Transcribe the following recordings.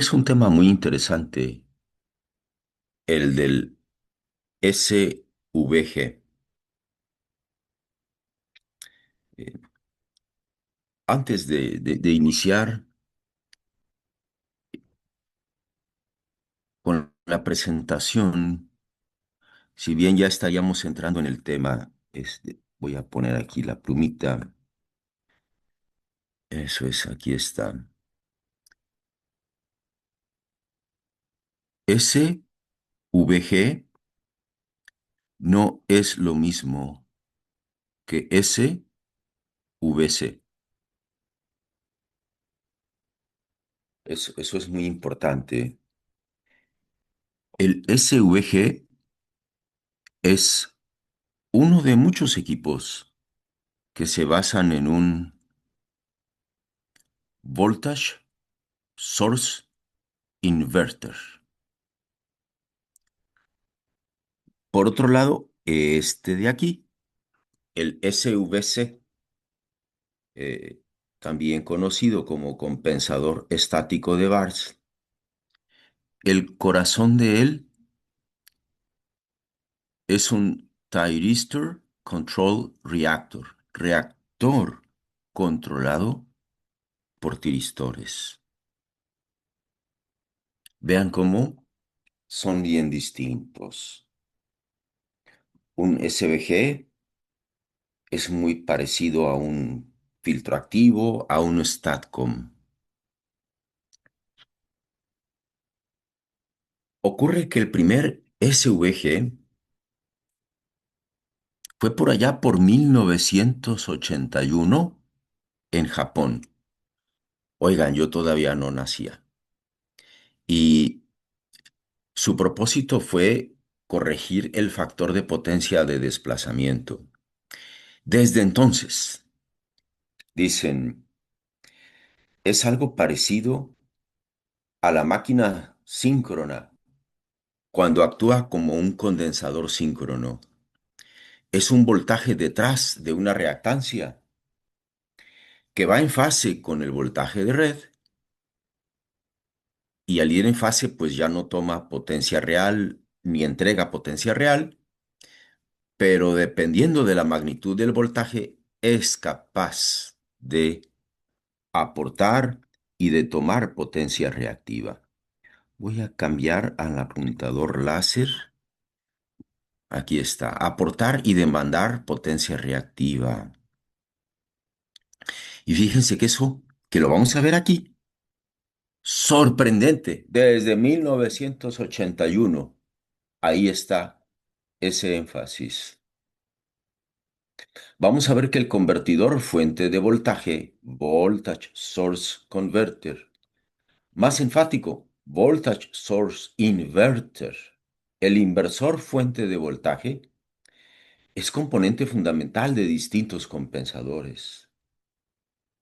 es un tema muy interesante, el del SVG. Eh, Antes de iniciar con la presentación, si bien ya estaríamos entrando en el tema, voy a poner aquí la plumita. Eso es, aquí está. SVG no es lo mismo que SVC. Eso es muy importante. El SVG es uno de muchos equipos que se basan en un Voltage Source Inverter. Por otro lado, este de aquí, el SVC, eh, también conocido como compensador estático de Barnes, el corazón de él es un Thyristor Control Reactor, reactor controlado por tiristores. Vean cómo son bien distintos. Un SVG es muy parecido a un filtro activo, a un STATCOM. Ocurre que el primer SVG fue por allá por 1981 en Japón. Oigan, yo todavía no nacía. Y su propósito fue corregir el factor de potencia de desplazamiento. Desde entonces, dicen, es algo parecido a la máquina síncrona cuando actúa como un condensador síncrono. Es un voltaje detrás de una reactancia que va en fase con el voltaje de red y al ir en fase pues ya no toma potencia real ni entrega potencia real, pero dependiendo de la magnitud del voltaje es capaz de aportar y de tomar potencia reactiva. Voy a cambiar al apuntador láser. Aquí está, aportar y demandar potencia reactiva. Y fíjense que eso, que lo vamos a ver aquí, sorprendente, desde 1981. Ahí está ese énfasis. Vamos a ver que el convertidor fuente de voltaje, Voltage Source Converter, más enfático, Voltage Source Inverter, el inversor fuente de voltaje, es componente fundamental de distintos compensadores.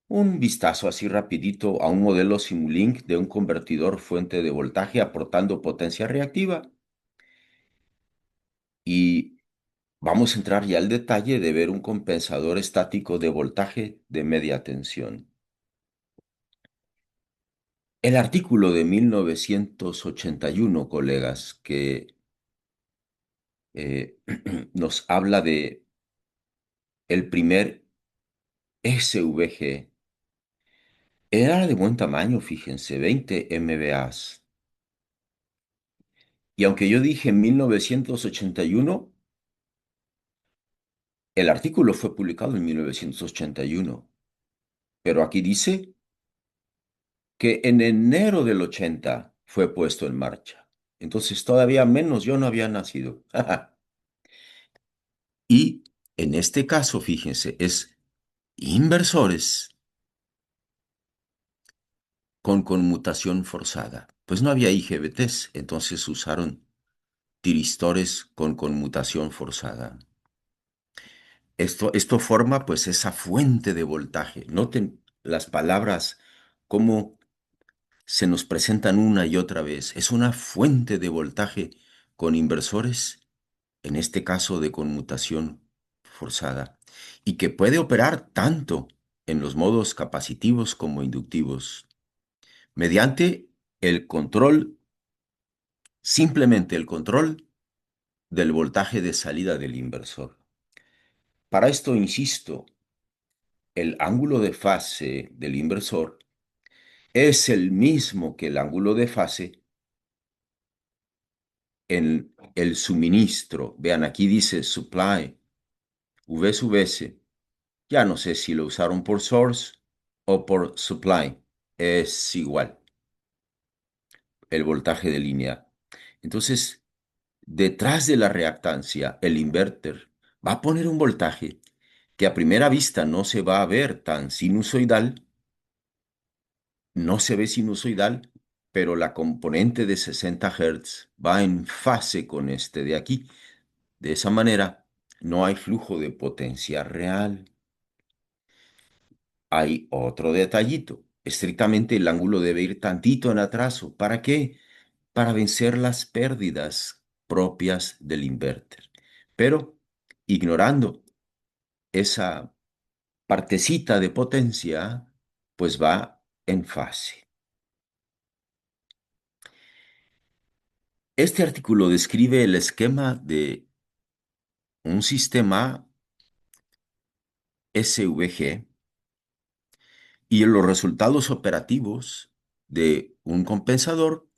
Un vistazo así rapidito a un modelo Simulink de un convertidor fuente de voltaje aportando potencia reactiva y vamos a entrar ya al detalle de ver un compensador estático de voltaje de media tensión. El artículo de 1981, colegas, que eh, nos habla de el primer SVG, era de buen tamaño, fíjense, 20 MVAs. Y aunque yo dije 1981, el artículo fue publicado en 1981, pero aquí dice que en enero del 80 fue puesto en marcha. Entonces todavía menos yo no había nacido. Y en este caso, fíjense, es inversores con conmutación forzada. Pues no había IGBTs, entonces usaron tiristores con conmutación forzada. Esto forma pues esa fuente de voltaje. Noten las palabras, cómo se nos presentan una y otra vez. Es una fuente de voltaje con inversores, en este caso de conmutación forzada, y que puede operar tanto en los modos capacitivos como inductivos, mediante El control, simplemente el control del voltaje de salida del inversor. Para esto, insisto, el ángulo de fase del inversor es el mismo que el ángulo de fase en el suministro. Vean, aquí dice supply, V sub S. Ya no sé si lo usaron por source o por supply. Es igual el voltaje de línea. Entonces, detrás de la reactancia, el inverter va a poner un voltaje que a primera vista no se va a ver tan sinusoidal, no se ve sinusoidal, pero la componente de 60 Hz va en fase con este de aquí. De esa manera, no hay flujo de potencia real. Hay otro detallito. Estrictamente el ángulo debe ir tantito en atraso. ¿Para qué? Para vencer las pérdidas propias del inverter. Pero ignorando esa partecita de potencia, pues va en fase. Este artículo describe el esquema de un sistema SVG y los resultados operativos de un compensador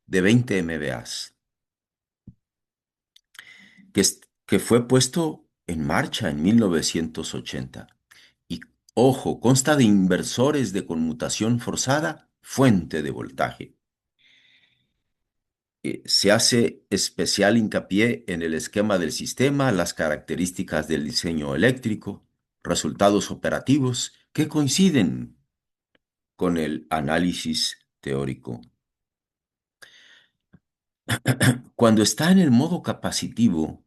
de 20 MVA que fue puesto en marcha en 1980. Y, ojo, consta de inversores de conmutación forzada, fuente de voltaje. Se hace especial hincapié en el esquema del sistema, las características del diseño eléctrico, resultados operativos que coinciden con el análisis teórico. Cuando está en el modo capacitivo,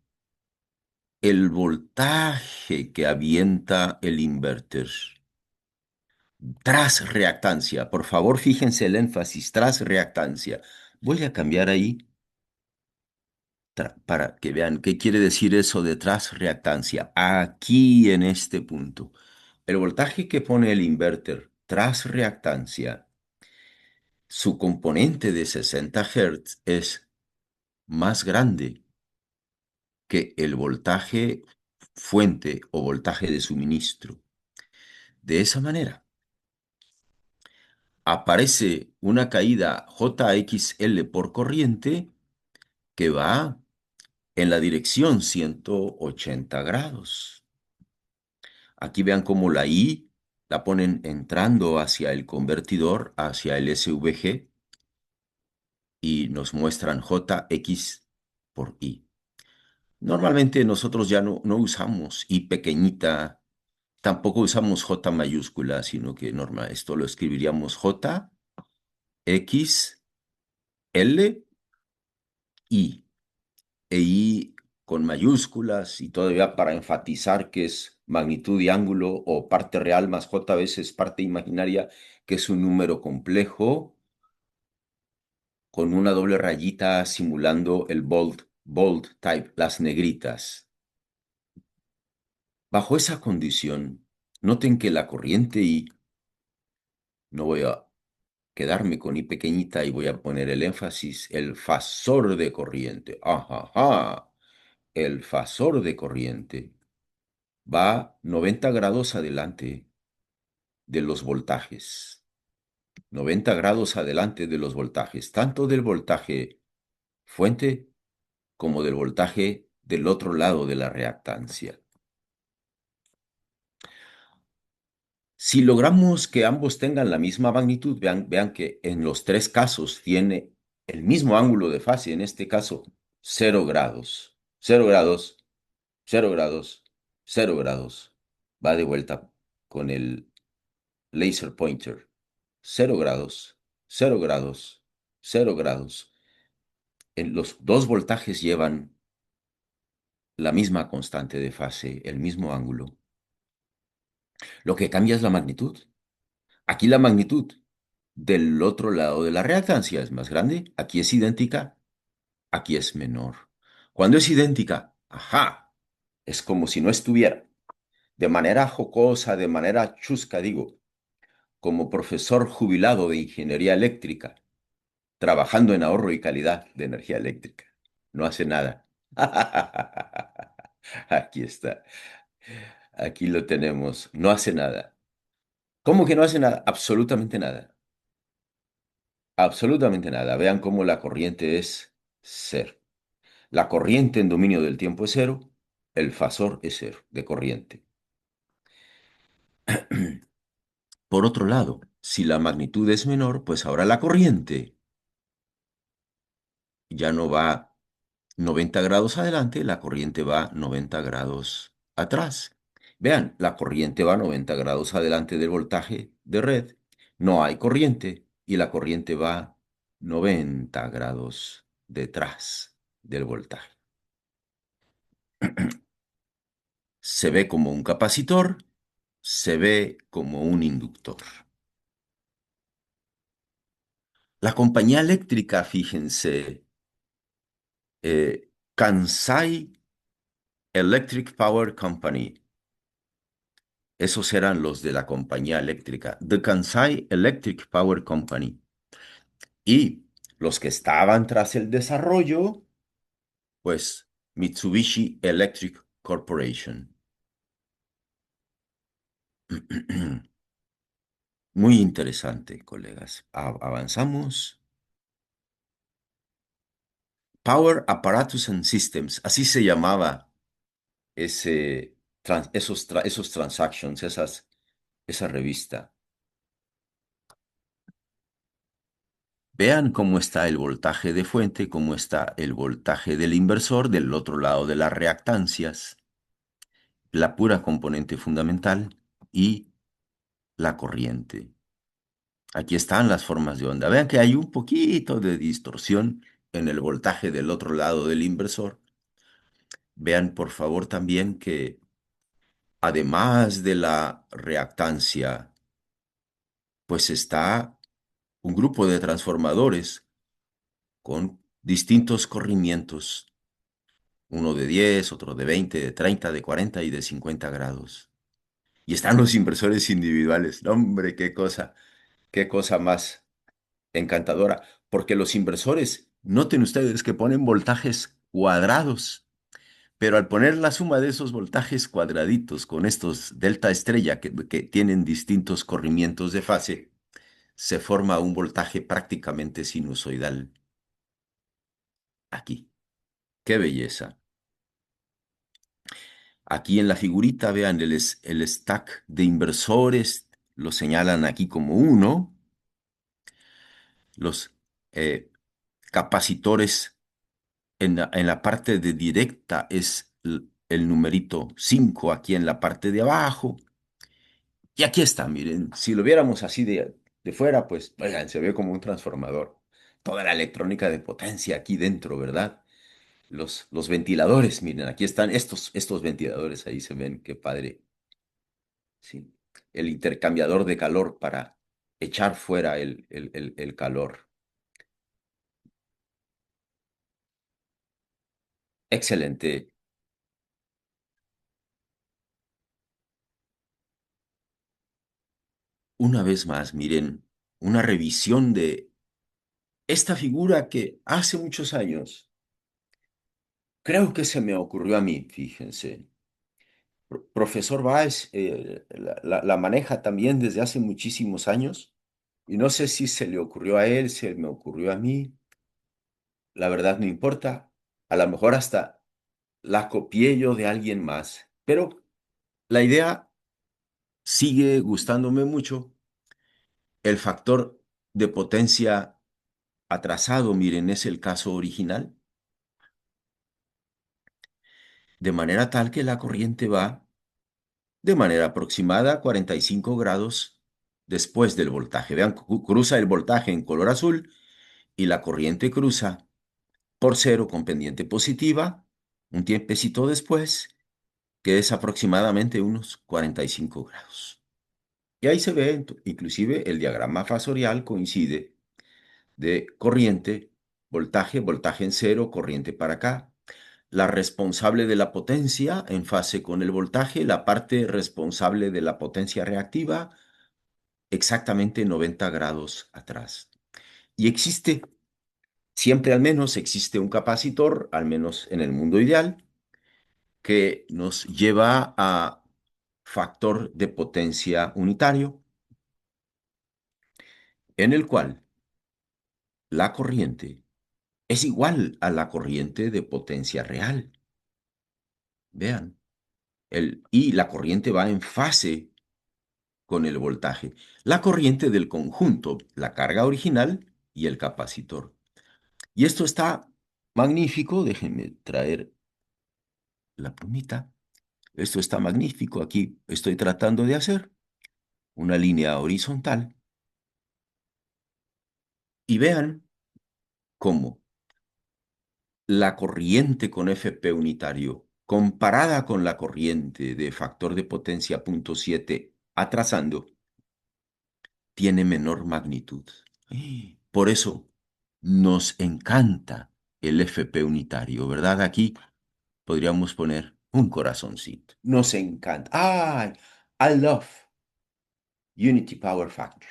el voltaje que avienta el inverter tras reactancia, por favor fíjense el énfasis, tras reactancia. Voy a cambiar ahí para que vean qué quiere decir eso de tras reactancia. Aquí en este punto, el voltaje que pone el inverter tras reactancia, su componente de 60 Hz es más grande que el voltaje fuente o voltaje de suministro. De esa manera, aparece una caída JXL por corriente que va en la dirección 180 grados. Aquí vean cómo la I la ponen entrando hacia el convertidor, hacia el SVG, y nos muestran JX por I. Normalmente nosotros ya no usamos I pequeñita, tampoco usamos J mayúscula, sino que normal, esto lo escribiríamos J, X, L, I. E I con mayúsculas y todavía para enfatizar que es magnitud y ángulo o parte real más J veces parte imaginaria, que es un número complejo con una doble rayita simulando el bold type, las negritas. Bajo esa condición, noten que la corriente I, no voy a quedarme con I pequeñita y voy a poner el énfasis, el fasor de corriente. Ajá, el fasor de corriente va 90 grados adelante de los voltajes. 90 grados adelante de los voltajes, tanto del voltaje fuente como del voltaje del otro lado de la reactancia. Si logramos que ambos tengan la misma magnitud, vean que en los tres casos tiene el mismo ángulo de fase, en este caso 0 grados, 0 grados, 0 grados, 0 grados. Va de vuelta con el laser pointer. 0 grados, 0 grados, 0 grados. Los dos voltajes llevan la misma constante de fase, el mismo ángulo. Lo que cambia es la magnitud. Aquí la magnitud del otro lado de la reactancia es más grande, aquí es idéntica, aquí es menor. Cuando es idéntica, ajá, es como si no estuviera. De manera jocosa, de manera chusca, digo, como profesor jubilado de ingeniería eléctrica, trabajando en ahorro y calidad de energía eléctrica. No hace nada. Aquí está. Aquí lo tenemos. No hace nada. ¿Cómo que no hace nada? Absolutamente nada. Absolutamente nada. Vean cómo la corriente es cero. La corriente en dominio del tiempo es cero. El fasor es cero de corriente. Por otro lado, si la magnitud es menor, pues ahora la corriente ya no va 90 grados adelante, la corriente va 90 grados atrás. Vean, la corriente va 90 grados adelante del voltaje de red, no hay corriente y la corriente va 90 grados detrás del voltaje. Se ve como un capacitor, se ve como un inductor. La compañía eléctrica, fíjense, Kansai Electric Power Company. Esos eran los de la compañía eléctrica, The Kansai Electric Power Company. Y los que estaban tras el desarrollo, pues Mitsubishi Electric Corporation. Muy interesante, colegas. Avanzamos. Power Apparatus and Systems, así se llamaba esos transactions, esa revista. Vean cómo está el voltaje de fuente, cómo está el voltaje del inversor del otro lado de las reactancias, la pura componente fundamental y la corriente. Aquí están las formas de onda. Vean que hay un poquito de distorsión en el voltaje del otro lado del inversor. Vean por favor también que además de la reactancia, pues está un grupo de transformadores con distintos corrimientos. Uno de 10, otro de 20, de 30, de 40 y de 50 grados. Y están los inversores individuales. ¡No, hombre, qué cosa más encantadora! Porque los inversores, noten ustedes que ponen voltajes cuadrados, pero al poner la suma de esos voltajes cuadraditos con estos delta estrella que tienen distintos corrimientos de fase, se forma un voltaje prácticamente sinusoidal. Aquí. ¡Qué belleza! Aquí en la figurita, vean el stack de inversores, lo señalan aquí como uno, los eh, capacitores en la parte de directa es el numerito 5 aquí en la parte de abajo. Y aquí está, miren, si lo viéramos así de fuera, pues, oigan, se ve como un transformador. Toda la electrónica de potencia aquí dentro, ¿verdad? Los ventiladores, miren, aquí están estos ventiladores, ahí se ven, qué padre. Sí, el intercambiador de calor para echar fuera el calor. Excelente. Una vez más, miren, una revisión de esta figura que hace muchos años, creo que se me ocurrió a mí, fíjense. Profesor Báez la maneja también desde hace muchísimos años y no sé si se le ocurrió a él, se me ocurrió a mí, la verdad no importa, a lo mejor hasta la copié yo de alguien más, pero la idea sigue gustándome mucho. El factor de potencia atrasado, miren, es el caso original, de manera tal que la corriente va de manera aproximada a 45 grados después del voltaje. Vean, cruza el voltaje en color azul y la corriente cruza por cero con pendiente positiva un tiempecito después, que es aproximadamente unos 45 grados. Y ahí se ve, inclusive el diagrama fasorial coincide de corriente, voltaje, voltaje en cero, corriente para acá. La responsable de la potencia en fase con el voltaje, la parte responsable de la potencia reactiva, exactamente 90 grados atrás. Y existe Siempre al menos existe un capacitor, al menos en el mundo ideal, que nos lleva a factor de potencia unitario, en el cual la corriente es igual a la corriente de potencia real. Vean, y la corriente va en fase con el voltaje. La corriente del conjunto, la carga original y el capacitor. Y esto está magnífico. Déjenme traer la plumita. Esto está magnífico. Aquí estoy tratando de hacer una línea horizontal. Y vean cómo la corriente con FP unitario, comparada con la corriente de factor de potencia 0.7 atrasando, tiene menor magnitud. Por eso nos encanta el FP unitario, ¿verdad? Aquí podríamos poner un corazoncito. Nos encanta. ¡Ay! I love Unity Power Factor.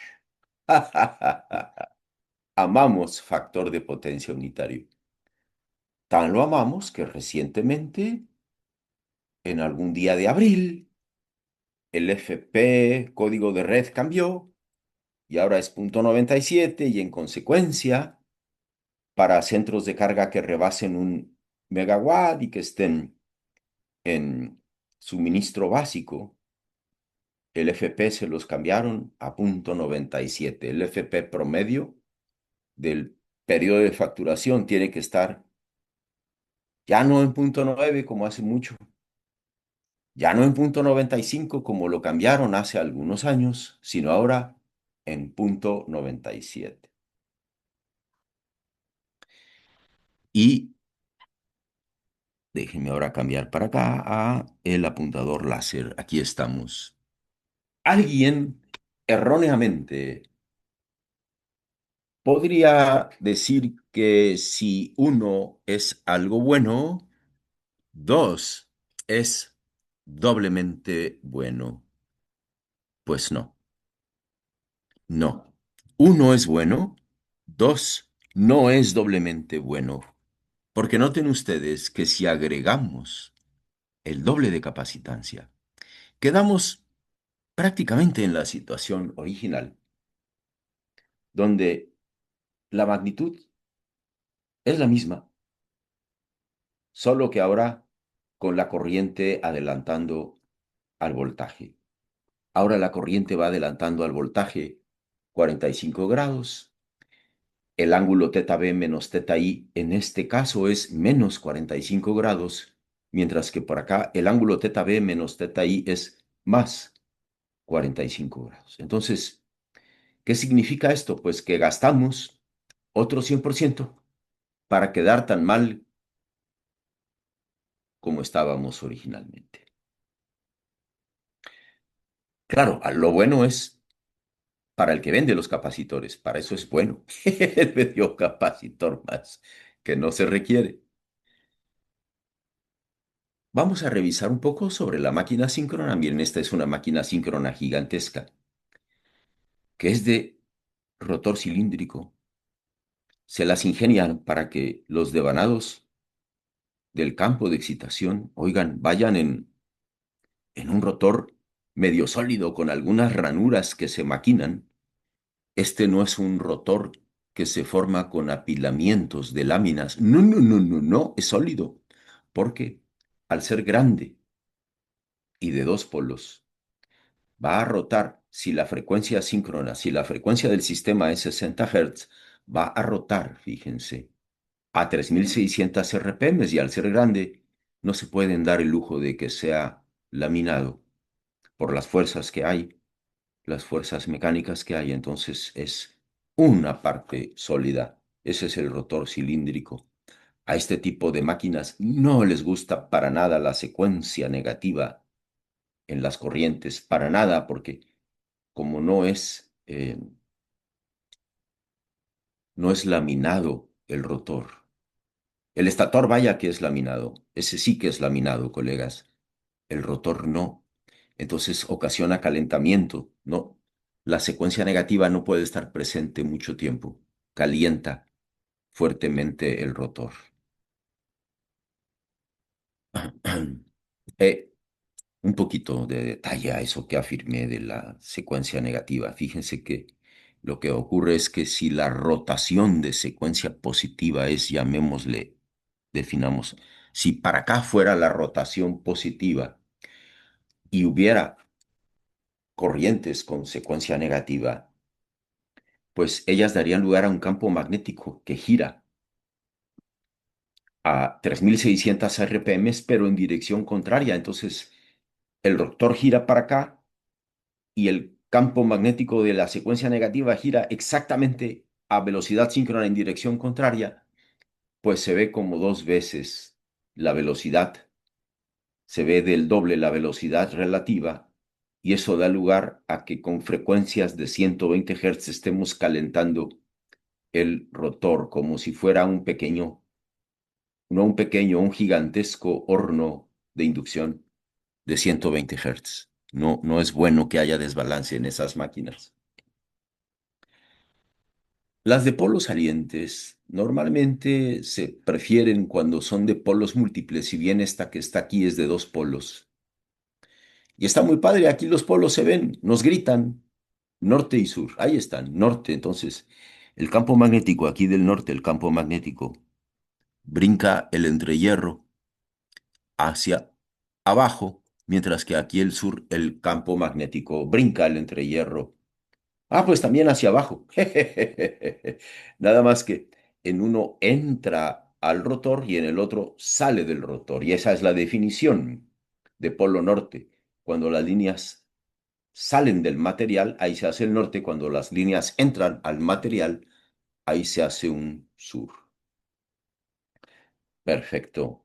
Amamos factor de potencia unitario. Tan lo amamos que recientemente, en algún día de abril, el FP código de red cambió y ahora es 0.97 y en consecuencia, para centros de carga que rebasen un megawatt y que estén en suministro básico, el FP se los cambiaron a 0.97. El FP promedio del periodo de facturación tiene que estar ya no en 0.9 como hace mucho, ya no en 0.95 como lo cambiaron hace algunos años, sino ahora en 0.97. Y déjenme ahora cambiar para acá a el apuntador láser. Aquí estamos. Alguien erróneamente podría decir que si uno es algo bueno, dos es doblemente bueno. Pues no, no. Uno es bueno, dos no es doblemente bueno. Porque noten ustedes que si agregamos el doble de capacitancia, quedamos prácticamente en la situación original, donde la magnitud es la misma, solo que ahora con la corriente adelantando al voltaje. Ahora la corriente va adelantando al voltaje 45 grados. El ángulo teta B menos teta I en este caso es menos 45 grados, mientras que por acá el ángulo teta B menos teta I es más 45 grados. Entonces, ¿qué significa esto? Pues que gastamos otro 100% para quedar tan mal como estábamos originalmente. Claro, lo bueno es para el que vende los capacitores, para eso es bueno. El medio capacitor más que no se requiere. Vamos a revisar un poco sobre la máquina síncrona. Miren, esta es una máquina síncrona gigantesca, que es de rotor cilíndrico. Se las ingenian para que los devanados del campo de excitación, oigan, vayan en un rotor medio sólido con algunas ranuras que se maquinan. Este no es un rotor que se forma con apilamientos de láminas. No, no, no, no, no, es sólido. Porque al ser grande y de dos polos, va a rotar, si la frecuencia síncrona, si la frecuencia del sistema es 60 Hz, va a rotar, fíjense, a 3600 RPM y al ser grande, no se pueden dar el lujo de que sea laminado por las fuerzas que hay, las fuerzas mecánicas que hay, entonces es una parte sólida. Ese es el rotor cilíndrico. A este tipo de máquinas no les gusta para nada la secuencia negativa en las corrientes, para nada, porque como no es laminado el rotor. El estator, vaya que es laminado, ese sí que es laminado, colegas. El rotor no. Entonces ocasiona calentamiento, ¿no? La secuencia negativa no puede estar presente mucho tiempo. Calienta. fuertemente el rotor. Eh, un poquito de detalle a eso que afirmé de la secuencia negativa. Fíjense que lo que ocurre es que si la rotación de secuencia positiva es, llamémosle, definamos, si para acá fuera la rotación positiva y hubiera corrientes con secuencia negativa, pues ellas darían lugar a un campo magnético que gira a 3600 RPM, pero en dirección contraria. Entonces, el rotor gira para acá y el campo magnético de la secuencia negativa gira exactamente a velocidad síncrona en dirección contraria, pues se ve como dos veces la velocidad, se ve del doble la velocidad relativa, y eso da lugar a que con frecuencias de 120 Hz estemos calentando el rotor como si fuera un pequeño, no un pequeño, un gigantesco horno de inducción de 120 Hz. No, no es bueno que haya desbalance en esas máquinas. Las de polos salientes normalmente se prefieren cuando son de polos múltiples, si bien esta que está aquí es de dos polos. Y está muy padre, aquí los polos se ven, nos gritan, norte y sur, ahí están, norte. Entonces, el campo magnético aquí del norte, el campo magnético, brinca el entrehierro hacia abajo, mientras que aquí el sur, el campo magnético brinca el entrehierro. Ah, pues también hacia abajo. Nada más que en uno entra al rotor y en el otro sale del rotor. Y esa es la definición de polo norte. Cuando las líneas salen del material, ahí se hace el norte. Cuando las líneas entran al material, ahí se hace un sur. Perfecto.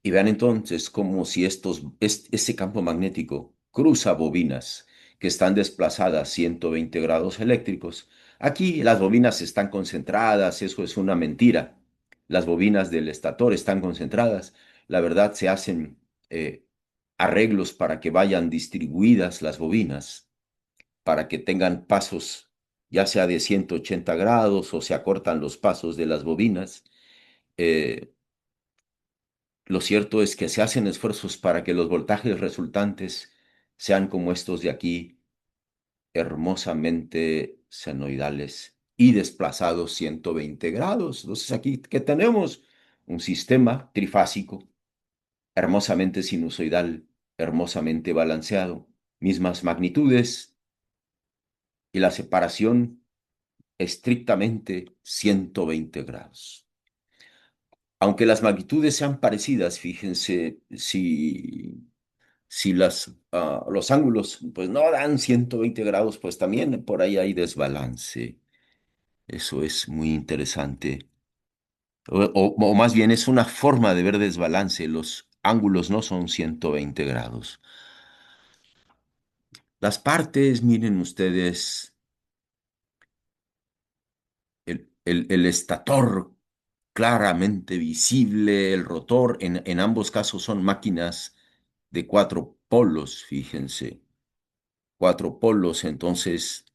Y vean entonces como si ese campo magnético cruza bobinas que están desplazadas 120 grados eléctricos. Aquí las bobinas están concentradas, eso es una mentira. Las bobinas del estator están concentradas. La verdad, se hacen arreglos para que vayan distribuidas las bobinas, para que tengan pasos ya sea de 180 grados o se acortan los pasos de las bobinas. Eh, lo cierto es que se hacen esfuerzos para que los voltajes resultantes sean como estos de aquí, hermosamente senoidales y desplazados 120 grados. Entonces aquí que tenemos un sistema trifásico, hermosamente sinusoidal, hermosamente balanceado, mismas magnitudes y la separación estrictamente 120 grados. Aunque las magnitudes sean parecidas, fíjense, si los ángulos pues no dan 120 grados, pues también por ahí hay desbalance. Eso es muy interesante. O más bien es una forma de ver desbalance. Los ángulos no son 120 grados. Las partes, miren ustedes, el estator claramente visible, el rotor, en ambos casos son máquinas de cuatro polos, fíjense, cuatro polos. Entonces,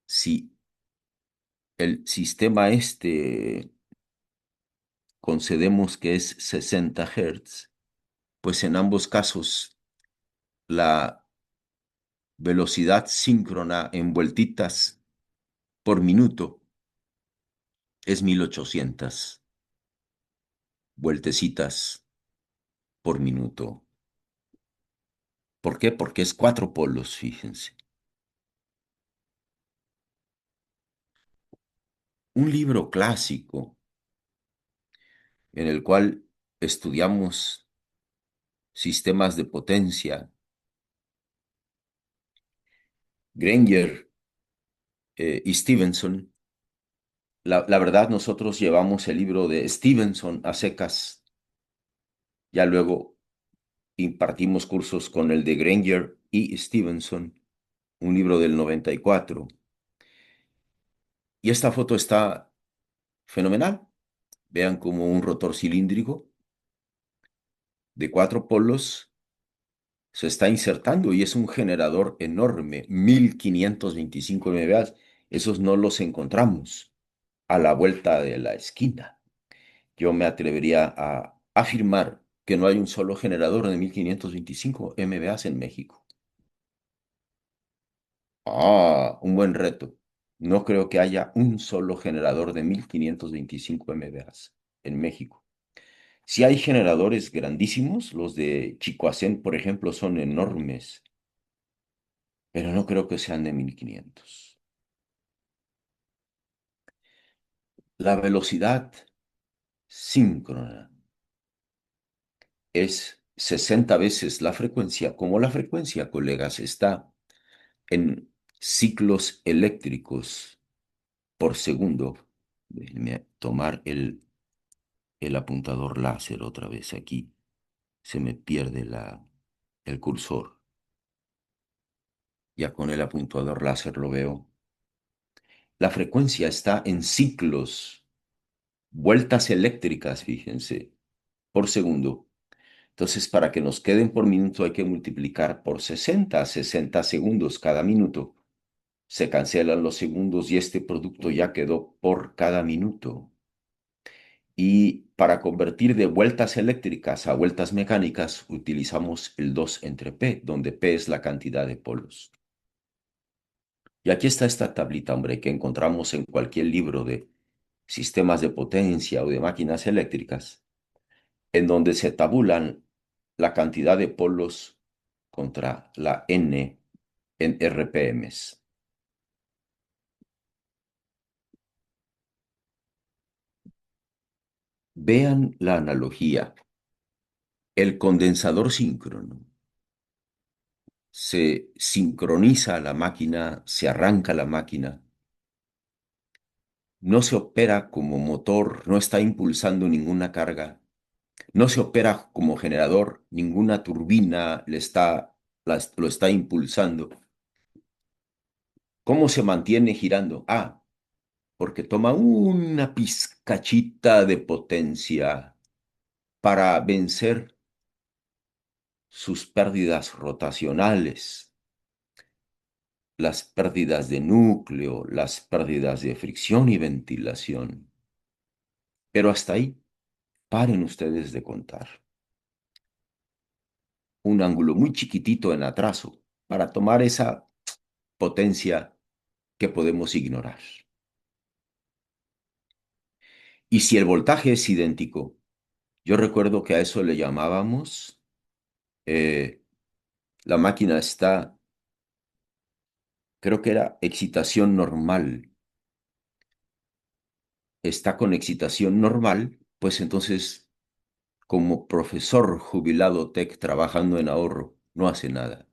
si el sistema concedemos que es 60 Hz, pues en ambos casos la velocidad síncrona en vueltitas por minuto es 1800 vueltecitas por minuto. ¿Por qué? Porque es cuatro polos, fíjense. Un libro clásico en el cual estudiamos sistemas de potencia, Granger y Stevenson. La verdad, nosotros llevamos el libro de Stevenson a secas, ya luego impartimos cursos con el de Granger y Stevenson, un libro del 94. Y esta foto está fenomenal. Vean como un rotor cilíndrico de cuatro polos se está insertando y es un generador enorme, 1525 MVA. Esos no los encontramos a la vuelta de la esquina. Yo me atrevería a afirmar que no hay un solo generador de 1525 MVAs en México. Ah, un buen reto. No creo que haya un solo generador de 1525 MVAs en México. Si hay generadores grandísimos, los de Chicoacén, por ejemplo, son enormes, pero no creo que sean de 1500. La velocidad síncrona es 60 veces la frecuencia. Como la frecuencia, colegas, está en ciclos eléctricos por segundo. Déjenme tomar el apuntador láser otra vez aquí. Se me pierde el cursor. Ya con el apuntador láser lo veo. La frecuencia está en ciclos, vueltas eléctricas, fíjense, por segundo. Entonces, para que nos queden por minuto hay que multiplicar por 60 segundos cada minuto. Se cancelan los segundos y este producto ya quedó por cada minuto. Y para convertir de vueltas eléctricas a vueltas mecánicas utilizamos el 2 entre P, donde P es la cantidad de polos. Y aquí está esta tablita, hombre, que encontramos en cualquier libro de sistemas de potencia o de máquinas eléctricas, en donde se tabulan la cantidad de polos contra la N en RPMs. Vean la analogía. El condensador síncrono. Se sincroniza la máquina, se arranca la máquina, no se opera como motor, no está impulsando ninguna carga, no se opera como generador, ninguna turbina lo está impulsando. ¿Cómo se mantiene girando? Ah, porque toma una pizcachita de potencia para vencer sus pérdidas rotacionales, las pérdidas de núcleo, las pérdidas de fricción y ventilación. Pero hasta ahí, paren ustedes de contar. Un ángulo muy chiquitito en atraso para tomar esa potencia que podemos ignorar. Y si el voltaje es idéntico, yo recuerdo que a eso le llamábamos, eh, la máquina está, creo que era excitación normal, está con excitación normal, pues entonces, como profesor jubilado tech trabajando en ahorro, no hace nada.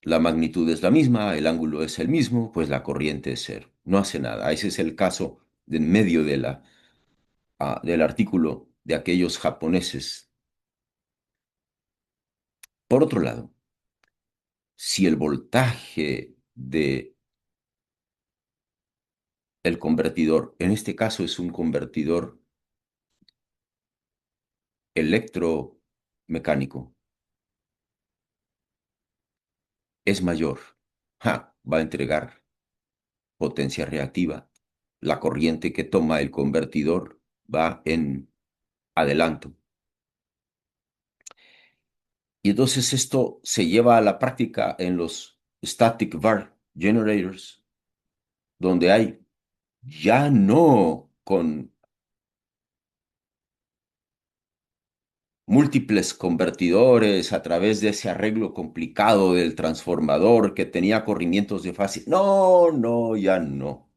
La magnitud es la misma, el ángulo es el mismo, pues la corriente es cero. No hace nada. Ese es el caso de en medio del artículo de aquellos japoneses. Por otro lado, si el voltaje de el convertidor, en este caso es un convertidor electromecánico, es mayor, va a entregar potencia reactiva. La corriente que toma el convertidor va en adelanto. Y entonces esto se lleva a la práctica en los static var generators, donde hay ya no con múltiples convertidores a través de ese arreglo complicado del transformador que tenía corrimientos de fase. No, no, ya no.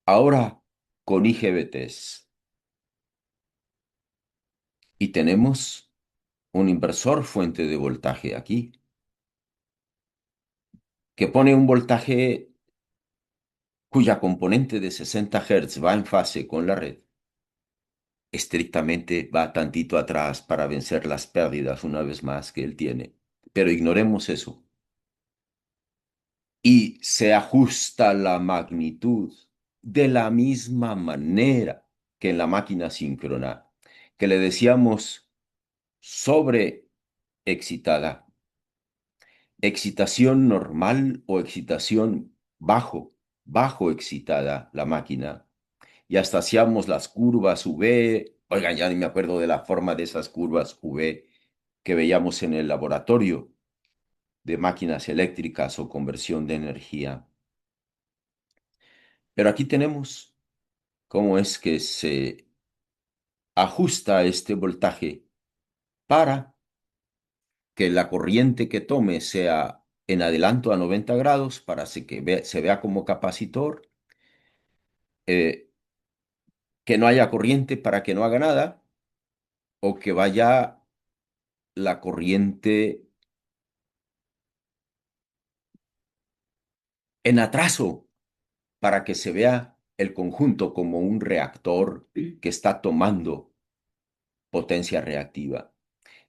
Ahora con IGBTs. Y tenemos un inversor fuente de voltaje aquí, que pone un voltaje cuya componente de 60 Hz va en fase con la red, estrictamente va tantito atrás para vencer las pérdidas una vez más que él tiene. Pero ignoremos eso. Y se ajusta la magnitud de la misma manera que en la máquina síncrona, que le decíamos sobreexcitada, excitación normal o excitación bajo, bajo excitada la máquina y hasta hacíamos las curvas V. Oigan, ya ni me acuerdo de la forma de esas curvas V que veíamos en el laboratorio de máquinas eléctricas o conversión de energía. Pero aquí tenemos cómo es que se ajusta este voltaje para que la corriente que tome sea en adelanto a 90 grados para que se vea como capacitor, eh, que no haya corriente para que no haga nada, o que vaya la corriente en atraso para que se vea el conjunto como un reactor que está tomando potencia reactiva.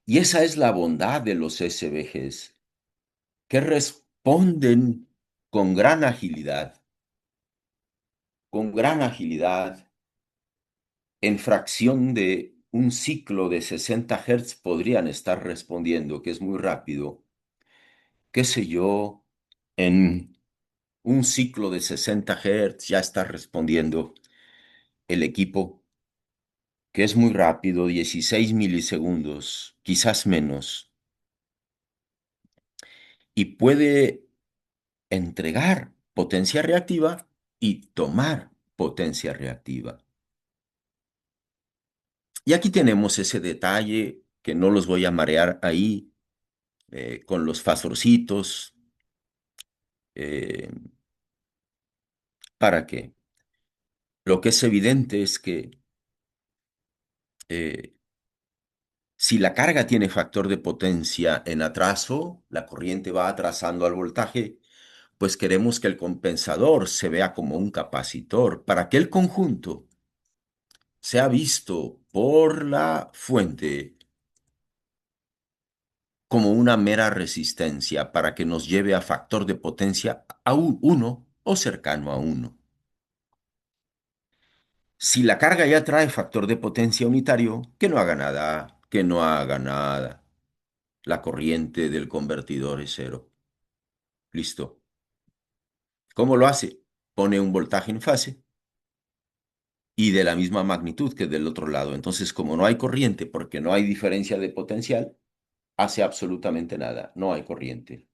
Y esa es la bondad de los SVGs, que responden con gran agilidad, con gran agilidad. En fracción de un ciclo de 60 Hz podrían estar respondiendo, que es muy rápido. Qué sé yo, en un ciclo de 60 Hz ya está respondiendo el equipo, que es muy rápido, 16 milisegundos, quizás menos, y puede entregar potencia reactiva y tomar potencia reactiva. Y aquí tenemos ese detalle que no los voy a marear ahí con los fasorcitos. eh, ¿Para qué? Lo que es evidente es que eh, si la carga tiene factor de potencia en atraso, la corriente va atrasando al voltaje, pues queremos que el compensador se vea como un capacitor para que el conjunto sea visto por la fuente como una mera resistencia para que nos lleve a factor de potencia a un 1 o cercano a 1. Si la carga ya trae factor de potencia unitario, que no haga nada, que no haga nada. La corriente del convertidor es cero. Listo. ¿Cómo lo hace? Pone un voltaje en fase y de la misma magnitud que del otro lado. Entonces, como no hay corriente porque no hay diferencia de potencial, hace absolutamente nada. No hay corriente.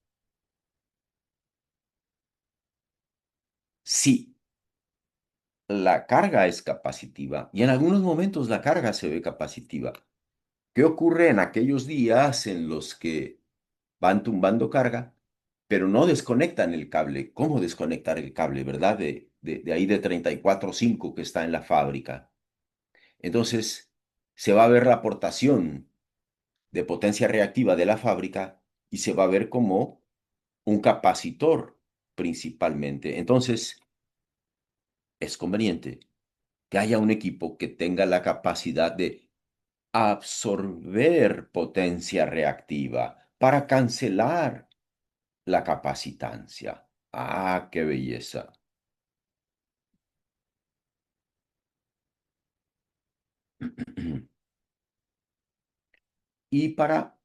Sí, la carga es capacitiva y en algunos momentos la carga se ve capacitiva. ¿Qué ocurre en aquellos días en los que van tumbando carga, pero no desconectan el cable? ¿Cómo desconectar el cable, verdad? De ahí de 34,5 que está en la fábrica. Entonces, se va a ver la aportación de potencia reactiva de la fábrica y se va a ver como un capacitor principalmente. Entonces, es conveniente que haya un equipo que tenga la capacidad de absorber potencia reactiva para cancelar la capacitancia. Ah, qué belleza. Y para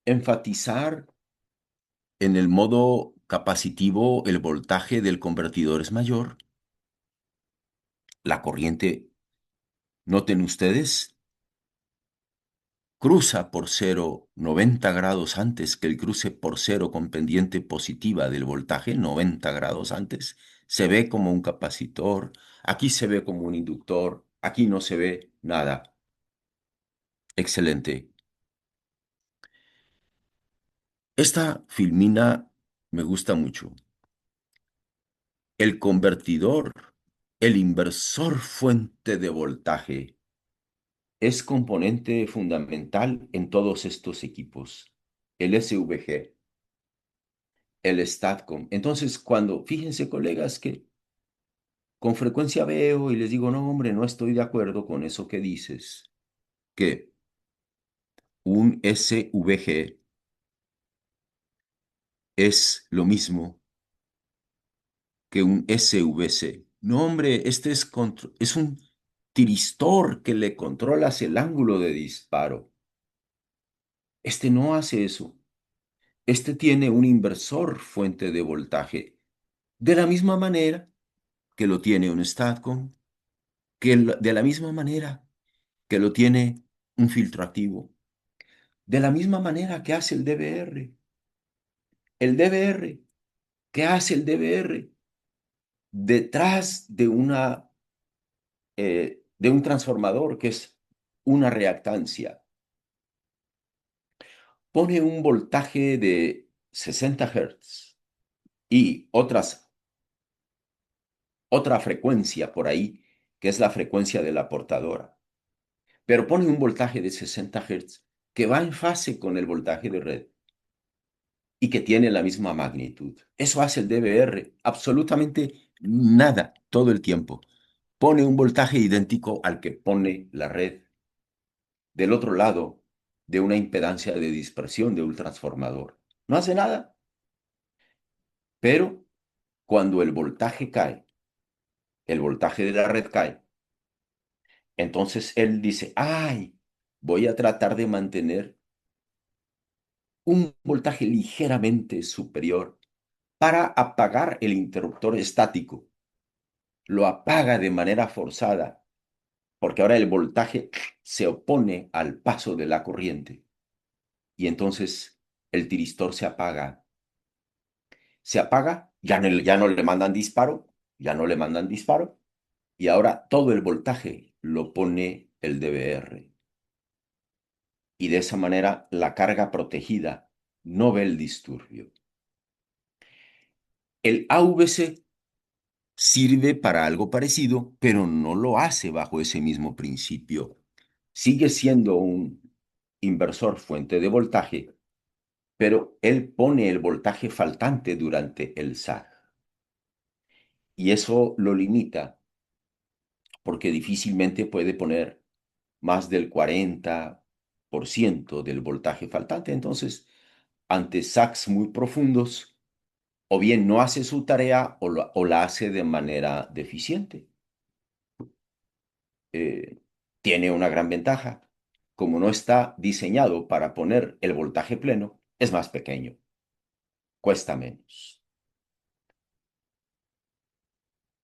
enfatizar en el modo capacitivo, el voltaje del convertidor es mayor. La corriente, noten ustedes, cruza por cero 90 grados antes que el cruce por cero con pendiente positiva del voltaje, 90 grados antes. Se ve como un capacitor, aquí se ve como un inductor, aquí no se ve nada. Excelente. Esta filmina me gusta mucho. El convertidor, el inversor fuente de voltaje, es componente fundamental en todos estos equipos. El SVG, el STATCOM. Entonces, fíjense, colegas, que con frecuencia veo y les digo, no, hombre, no estoy de acuerdo con eso que dices, que un SVG es lo mismo que un SVC. No, hombre, este es un tiristor que le controlas el ángulo de disparo. Este no hace eso. Este tiene un inversor fuente de voltaje. De la misma manera que lo tiene un STATCOM, de la misma manera que lo tiene un filtro activo, de la misma manera que hace el DVR. El DVR, ¿qué hace el DVR? Detrás de un transformador que es una reactancia, pone un voltaje de 60 Hz y otra frecuencia por ahí, que es la frecuencia de la portadora. Pero pone un voltaje de 60 Hz que va en fase con el voltaje de red y que tiene la misma magnitud. Eso hace el DVR, absolutamente nada todo el tiempo. Pone un voltaje idéntico al que pone la red del otro lado de una impedancia de dispersión de un transformador. No hace nada, pero cuando el voltaje cae, el voltaje de la red cae, entonces él dice, ay, voy a tratar de mantener un voltaje ligeramente superior para apagar el interruptor estático. Lo apaga de manera forzada, porque ahora el voltaje se opone al paso de la corriente. Y entonces el tiristor se apaga. Se apaga, ya no le mandan disparo, ya no le mandan disparo, y ahora todo el voltaje lo pone el DVR. Y de esa manera la carga protegida no ve el disturbio. El AVC sirve para algo parecido, pero no lo hace bajo ese mismo principio. Sigue siendo un inversor fuente de voltaje, pero él pone el voltaje faltante durante el SAG. Y eso lo limita porque difícilmente puede poner más del 40% del voltaje faltante. Entonces, ante SACs muy profundos, o bien no hace su tarea o la hace de manera deficiente. eh, Tiene una gran ventaja. Como no está diseñado para poner el voltaje pleno, es más pequeño, cuesta menos.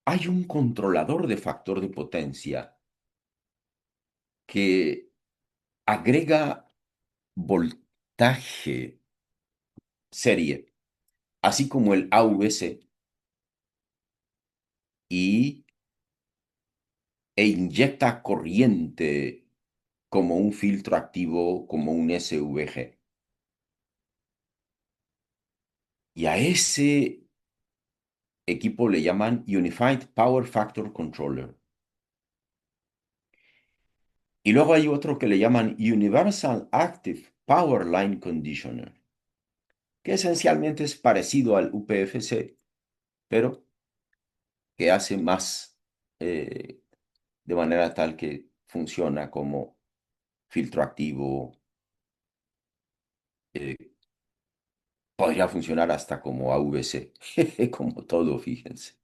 Hay un controlador de factor de potencia que agrega voltaje serie, así como el AVC, y, e inyecta corriente como un filtro activo, como un SVG. Y a ese equipo le llaman Unified Power Factor Controller. Y luego hay otro que le llaman Universal Active Power Line Conditioner, que esencialmente es parecido al UPFC, pero que hace más de manera tal que funciona como filtro activo, eh, podría funcionar hasta como AVC, como todo, fíjense.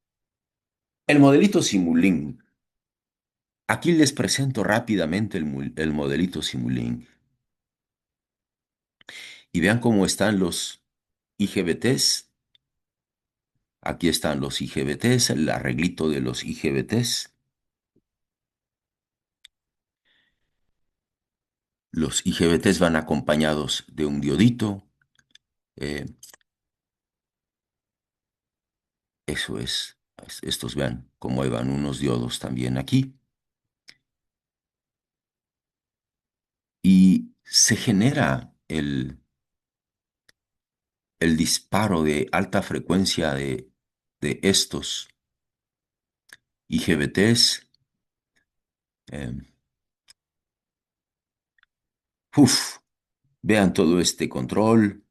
El modelito Simulink. Aquí les presento rápidamente el modelito Simulink y vean cómo están los IGBTs. Aquí están los IGBTs, el arreglito de los IGBTs. Los IGBTs van acompañados de un diodito. eh, Eso es. Estos vean cómo van unos diodos también aquí. Y se genera el disparo de alta frecuencia de estos IGBTs. eh, uf, Vean todo este control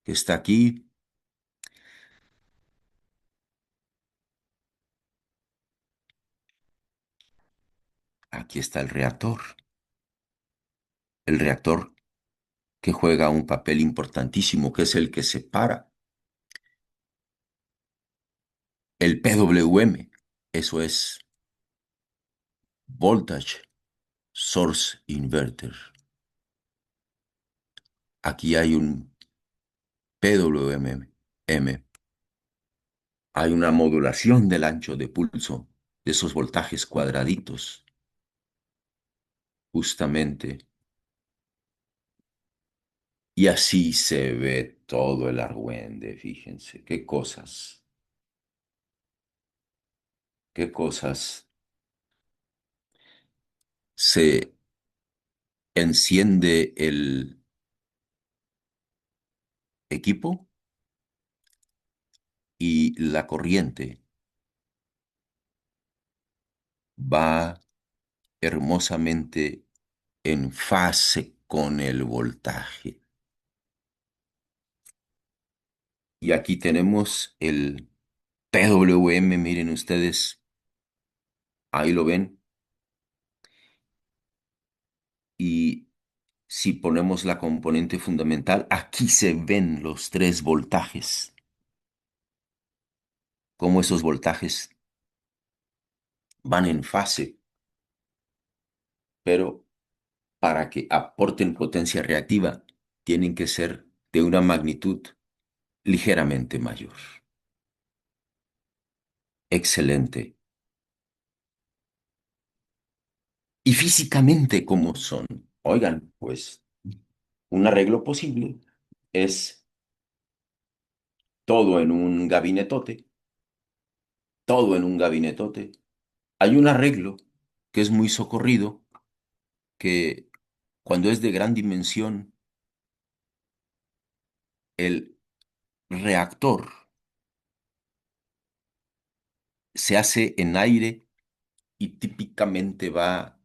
que está aquí. Aquí está el reactor. El reactor que juega un papel importantísimo, que es el que separa el PWM. Eso es Voltage Source Inverter. Aquí hay un PWM. Hay una modulación del ancho de pulso de esos voltajes cuadraditos, justamente. Y así se ve todo el argüende, fíjense, qué cosas. Se enciende el equipo y la corriente va hermosamente en fase con el voltaje. Y aquí tenemos el PWM, miren ustedes, ahí lo ven. Y si ponemos la componente fundamental, aquí se ven los tres voltajes, cómo esos voltajes van en fase, pero para que aporten potencia reactiva, tienen que ser de una magnitud ligeramente mayor. Excelente. Y físicamente, ¿cómo son? Oigan, pues un arreglo posible es todo en un gabinetote, todo en un gabinetote. Hay un arreglo que es muy socorrido, que cuando es de gran dimensión, el reactor se hace en aire y típicamente va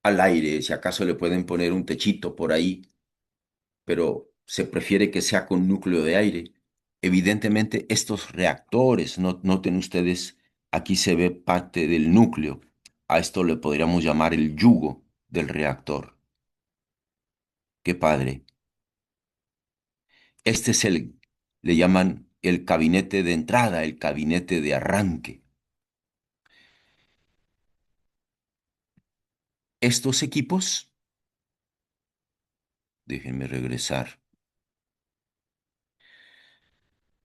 al aire. Si acaso le pueden poner un techito por ahí, pero se prefiere que sea con núcleo de aire. Evidentemente, estos reactores, noten ustedes, aquí se ve parte del núcleo. A esto le podríamos llamar el yugo del reactor. Qué padre. Este es le llaman el gabinete de entrada, el gabinete de arranque. Estos equipos, déjenme regresar,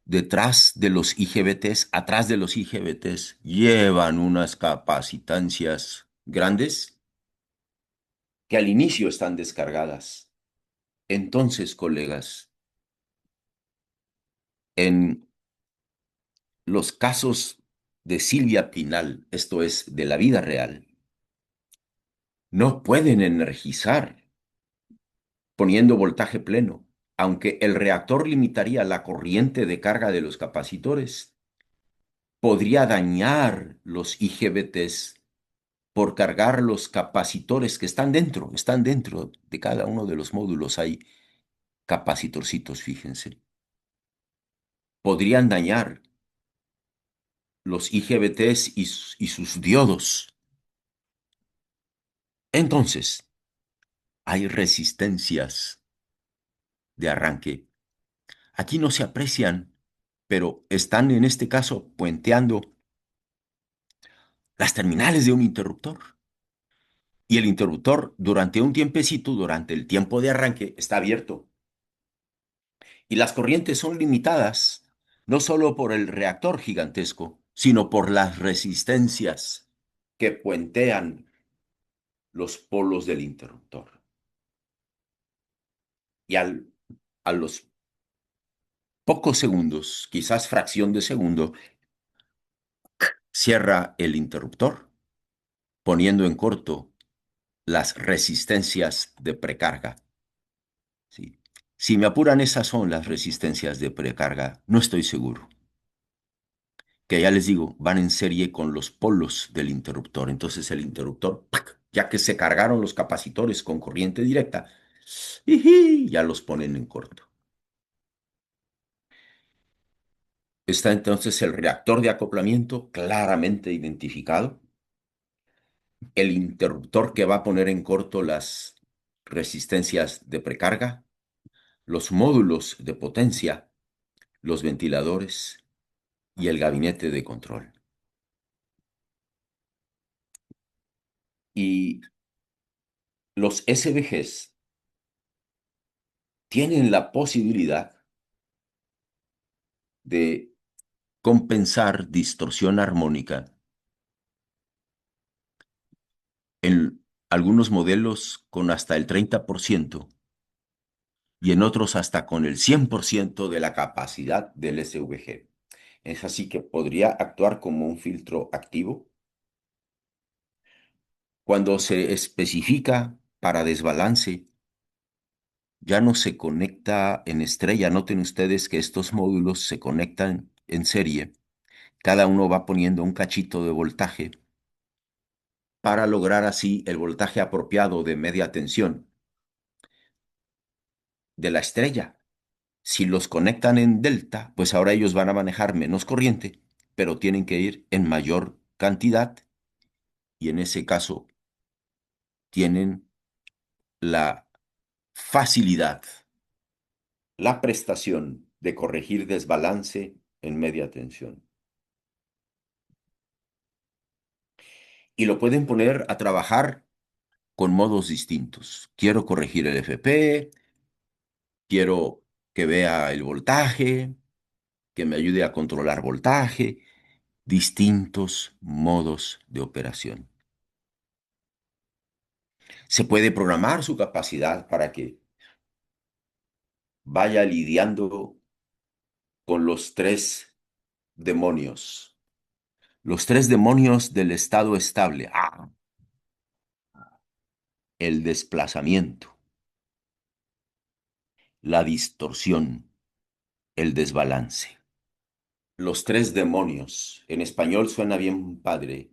detrás de los IGBTs, atrás de los IGBTs, llevan unas capacitancias grandes que al inicio están descargadas. Entonces, colegas, en los casos de Silvia Pinal, esto es, de la vida real, no pueden energizar poniendo voltaje pleno, aunque el reactor limitaría la corriente de carga de los capacitores, podría dañar los IGBTs por cargar los capacitores que están dentro de cada uno de los módulos, hay capacitorcitos, fíjense. Podrían dañar los IGBTs y sus diodos. Entonces, hay resistencias de arranque. Aquí no se aprecian, pero están en este caso puenteando las terminales de un interruptor. Y el interruptor durante un tiempecito, durante el tiempo de arranque, está abierto. Y las corrientes son limitadas, no solo por el reactor gigantesco, sino por las resistencias que puentean los polos del interruptor. Y a los pocos segundos, quizás fracción de segundo, cierra el interruptor, poniendo en corto las resistencias de precarga. ¿Sí? Si me apuran, esas son las resistencias de precarga. No estoy seguro. Que ya les digo, van en serie con los polos del interruptor. Entonces el interruptor, ¡pac!, ya que se cargaron los capacitores con corriente directa, ¡iji!, ya los ponen en corto. Está entonces el reactor de acoplamiento claramente identificado, el interruptor que va a poner en corto las resistencias de precarga, los módulos de potencia, los ventiladores y el gabinete de control. Y los SVGs tienen la posibilidad de compensar distorsión armónica en algunos modelos con hasta el 30% y en otros hasta con el 100% de la capacidad del SVG. Es así que podría actuar como un filtro activo cuando se especifica para desbalance. Ya no se conecta en estrella. Noten ustedes que estos módulos se conectan en serie. Cada uno va poniendo un cachito de voltaje para lograr así el voltaje apropiado de media tensión de la estrella. Si los conectan en delta, pues ahora ellos van a manejar menos corriente, pero tienen que ir en mayor cantidad y en ese caso tienen la facilidad, la prestación de corregir desbalance en media tensión. Y lo pueden poner a trabajar con modos distintos. Quiero corregir el FP, quiero que vea el voltaje, que me ayude a controlar voltaje, distintos modos de operación. Se puede programar su capacidad para que vaya lidiando con los tres demonios. Los tres demonios del estado estable. El desplazamiento, la distorsión, el desbalance. Los tres demonios. En español suena bien padre.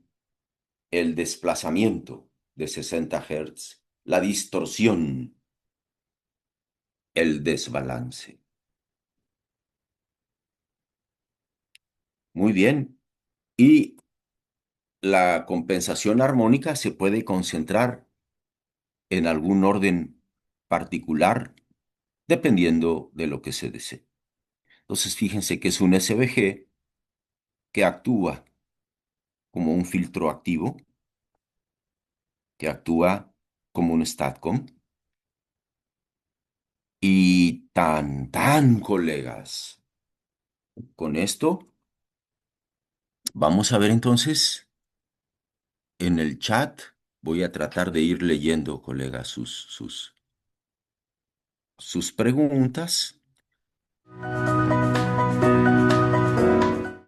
El desplazamiento de 60 Hz, la distorsión, el desbalance. Muy bien. Y la compensación armónica se puede concentrar en algún orden particular dependiendo de lo que se desee. Entonces, fíjense que es un SVG que actúa como un filtro activo, que actúa como un STATCOM. Y colegas, con esto vamos a ver entonces en el chat. Voy a tratar de ir leyendo, colegas, sus preguntas.